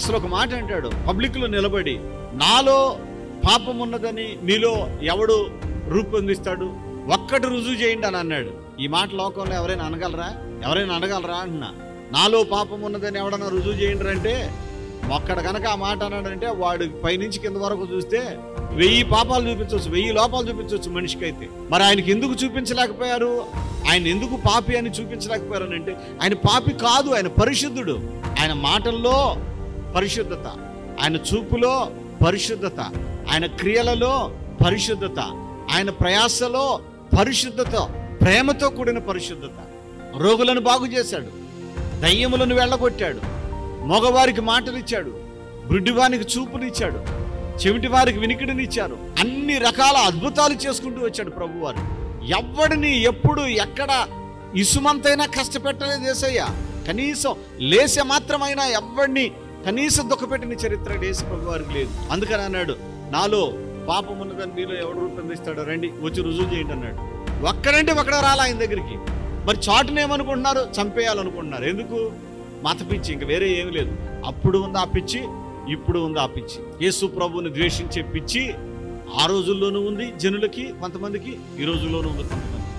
అసలు ఒక మాట అంటాడు పబ్లిక్లో నిలబడి, నాలో పాపం ఉన్నదని మీలో ఎవడు రూపొందిస్తాడు, ఒక్కటి రుజువు చేయండి అని అన్నాడు. ఈ మాట లోకంలో ఎవరైనా అనగలరా అంటున్నా. నాలో పాపం ఉన్నదని ఎవడన్నా రుజువు చేయండి అంటే, ఒక్కడ కనుక ఆ మాట అన్నాడంటే వాడు పైనుంచి కింద వరకు చూస్తే 1000 పాపాలు చూపించవచ్చు, 1000 లోపాలు చూపించవచ్చు మనిషికి అయితే. మరి ఆయనకి ఎందుకు చూపించలేకపోయారు? ఆయన ఎందుకు పాపి అని చూపించలేకపోయారు అని అంటే, ఆయన పాపి కాదు, ఆయన పరిశుద్ధుడు. ఆయన మాటల్లో పరిశుద్ధత, ఆయన చూపులో పరిశుద్ధత, ఆయన క్రియలలో పరిశుద్ధత, ఆయన ప్రయాసలో పరిశుద్ధత, ప్రేమతో కూడిన పరిశుద్ధత. రోగులను బాగు చేశాడు, దయ్యములను వెళ్ళగొట్టాడు, మగవారికి మాటలిచ్చాడు, గుడ్డివానికి చూపునిచ్చాడు, చెవిటి వారికి వినికిడినిచ్చారు. అన్ని రకాల అద్భుతాలు చేసుకుంటూ వచ్చాడు ప్రభువారు. ఎవడిని ఎప్పుడు ఎక్కడ ఇసుమంతైనా కష్టపెట్టలేదు యేసయ్య. కనీసం లేసే మాత్రమైనా ఎవడిని కనీసం దుఃఖపెట్టిన చరిత్ర యేసు ప్రభువారికి లేదు. అందుకని అన్నాడు, నాలో పాపం ఉన్నదని మీలో ఎవడు రూపొందిస్తాడో రండి వచ్చి రుజువు చేయండి అన్నాడు. ఒక్కడంటే ఒక్కడ రాలా ఆయన దగ్గరికి. మరి చాటునేమనుకుంటున్నారు? చంపేయాలనుకుంటున్నారు. ఎందుకు? మత పిచ్చి, ఇంక వేరే ఏమి లేదు. అప్పుడు ఉంది ఆ పిచ్చి, ఇప్పుడు ఉంది ఆ పిచ్చి. యేసు ప్రభువుని ద్వేషించే పిచ్చి ఆ రోజుల్లోనూ ఉంది జనులకి, కొంతమందికి ఈ రోజుల్లోనూ ఉంది.